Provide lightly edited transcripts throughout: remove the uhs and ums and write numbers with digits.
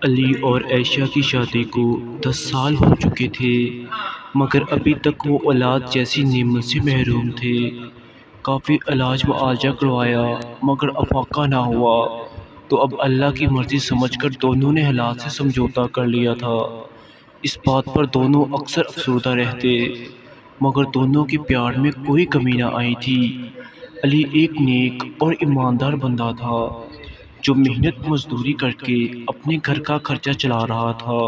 علی اور عائشہ کی شادی کو 10 سال ہو چکے تھے، مگر ابھی تک وہ اولاد جیسی نعمت سے محروم تھے۔ کافی علاج معالجہ کروایا مگر افاقہ نہ ہوا، تو اب اللہ کی مرضی سمجھ کر دونوں نے حالات سے سمجھوتا کر لیا تھا۔ اس بات پر دونوں اکثر افسردہ رہتے، مگر دونوں کے پیار میں کوئی کمی نہ آئی تھی۔ علی ایک نیک اور ایماندار بندہ تھا، جو محنت مزدوری کر کے اپنے گھر کا خرچہ چلا رہا تھا۔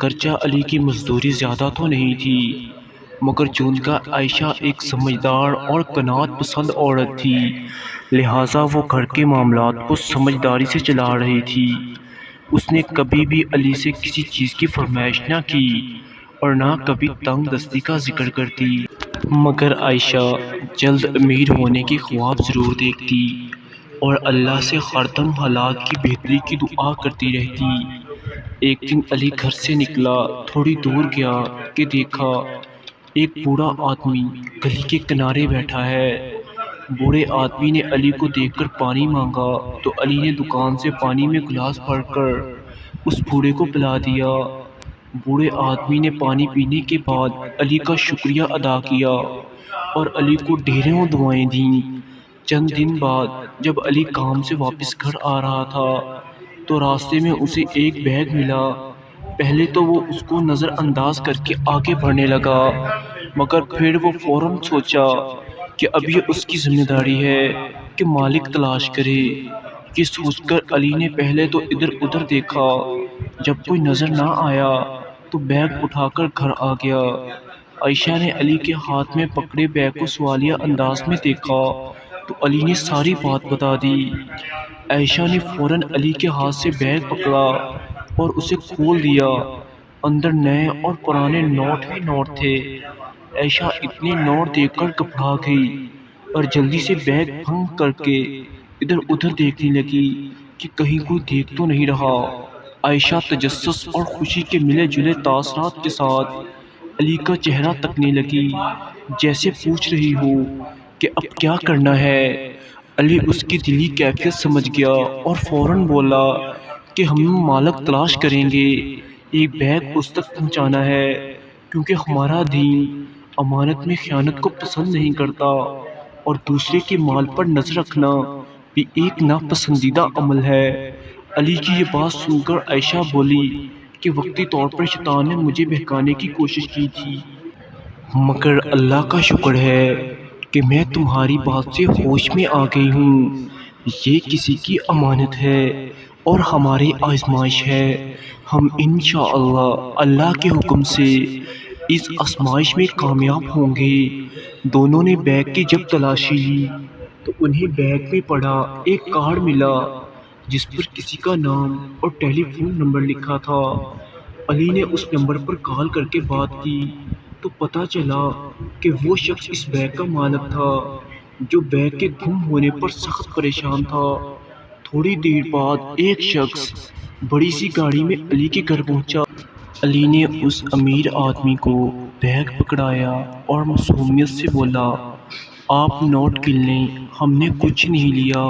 گرچہ علی کی مزدوری زیادہ تو نہیں تھی، مگر چون کا عائشہ ایک سمجھدار اور قناعت پسند عورت تھی، لہٰذا وہ گھر کے معاملات کو سمجھداری سے چلا رہی تھی۔ اس نے کبھی بھی علی سے کسی چیز کی فرمائش نہ کی اور نہ کبھی تنگ دستی کا ذکر کرتی، مگر عائشہ جلد امیر ہونے کے خواب ضرور دیکھتی اور اللہ سے ہر دم حالات کی بہتری کی دعا کرتی رہتی۔ ایک دن علی گھر سے نکلا، تھوڑی دور گیا کہ دیکھا ایک بوڑھا آدمی گلی کے کنارے بیٹھا ہے۔ بوڑھے آدمی نے علی کو دیکھ کر پانی مانگا تو علی نے دکان سے پانی میں گلاس بھر کر اس بوڑھے کو پلا دیا۔ بوڑھے آدمی نے پانی پینے کے بعد علی کا شکریہ ادا کیا اور علی کو ڈھیروں دعائیں دیں۔ چند دن بعد جب علی کام سے واپس گھر آ رہا تھا تو راستے میں اسے ایک بیگ ملا۔ پہلے تو وہ اس کو نظر انداز کر کے آگے بڑھنے لگا، مگر پھر وہ فوراً سوچا کہ اب یہ اس کی ذمہ داری ہے کہ مالک تلاش کرے۔ یہ سوچ کر علی نے پہلے تو ادھر ادھر دیکھا، جب کوئی نظر نہ آیا تو بیگ اٹھا کر گھر آ گیا۔ عائشہ نے علی کے ہاتھ میں پکڑے بیگ کو سوالیہ انداز میں دیکھا تو علی نے ساری بات بتا دی۔ عائشہ نے فوراً علی کے ہاتھ سے بیگ پکڑا اور اسے کھول دیا۔ اندر نئے اور پرانے نوٹ ہی نوٹ تھے۔ عائشہ اتنے نوٹ دیکھ کر گھبرا گئی اور جلدی سے بیگ بند کر کے ادھر ادھر دیکھنے لگی کہ کہیں کوئی دیکھ تو نہیں رہا۔ عائشہ تجسس اور خوشی کے ملے جلے تاثرات کے ساتھ علی کا چہرہ تکنے لگی، جیسے پوچھ رہی ہو کہ اب کیا کرنا ہے۔ علی اس کی دلی کیفیت سمجھ گیا اور فوراً بولا کہ ہم مالک تلاش کریں گے، ایک بیگ اس تک پہنچانا ہے، کیونکہ ہمارا دین امانت میں خیانت کو پسند نہیں کرتا اور دوسرے کے مال پر نظر رکھنا بھی ایک ناپسندیدہ عمل ہے۔ علی کی یہ بات سن کر عائشہ بولی کہ وقتی طور پر شیطان نے مجھے بہکانے کی کوشش کی تھی، مگر اللہ کا شکر ہے کہ میں تمہاری بات سے ہوش میں آ گئی ہوں۔ یہ کسی کی امانت ہے اور ہماری آزمائش ہے۔ ہم انشاءاللہ اللہ کے حکم سے اس آزمائش میں کامیاب ہوں گے۔ دونوں نے بیگ کی جب تلاشی لی تو انہیں بیگ میں پڑا ایک کارڈ ملا جس پر کسی کا نام اور ٹیلی فون نمبر لکھا تھا۔ علی نے اس نمبر پر کال کر کے بات کی تو پتہ چلا کہ وہ شخص اس بیگ کا مالک تھا، جو بیگ کے گم ہونے پر سخت پریشان تھا۔ تھوڑی دیر بعد ایک شخص بڑی سی گاڑی میں علی کے گھر پہنچا۔ علی نے اس امیر آدمی کو بیگ پکڑایا اور معصومیت سے بولا، آپ نوٹ گن لیں، ہم نے کچھ نہیں لیا،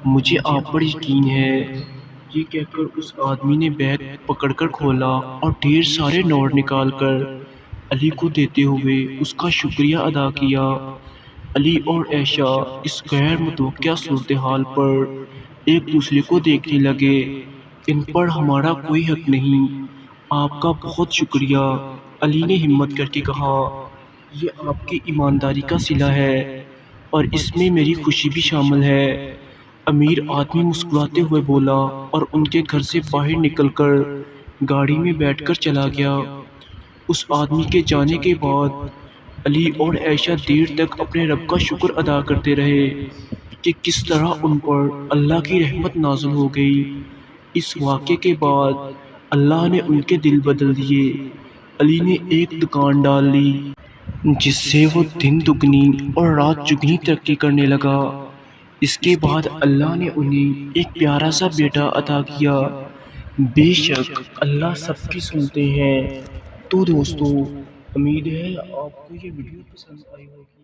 مجھے آپ پر یقین ہے۔ یہ کہہ کر اس آدمی نے بیگ پکڑ کر کھولا اور ڈھیر سارے نوٹ نکال کر علی کو دیتے ہوئے اس کا شکریہ ادا کیا۔ علی اور عائشہ اس غیر متوقع صورتحال پر ایک دوسرے کو دیکھنے لگے۔ ان پر ہمارا کوئی حق نہیں، آپ کا بہت شکریہ، علی نے ہمت کر کے کہا۔ یہ آپ کی ایمانداری کا صلہ ہے اور اس میں میری خوشی بھی شامل ہے۔ امیر آدمی مسکراتے ہوئے بولا اور ان کے گھر سے باہر نکل کر گاڑی میں بیٹھ کر چلا گیا۔ اس آدمی کے جانے کے بعد علی اور عائشہ دیر تک اپنے رب کا شکر ادا کرتے رہے کہ کس طرح ان پر اللہ کی رحمت نازل ہو گئی۔ اس واقعے کے بعد اللہ نے ان کے دل بدل دیے۔ علی نے ایک دکان ڈال لی جس سے وہ دن دگنی اور رات چگنی ترقی کرنے لگا۔ اس کے بعد اللہ نے انہیں ایک پیارا سا بیٹا عطا کیا۔ بے شک اللہ سب کی سنتے ہیں۔ تو دوستو، امید ہے آپ کو یہ ویڈیو پسند آئی ہوگی۔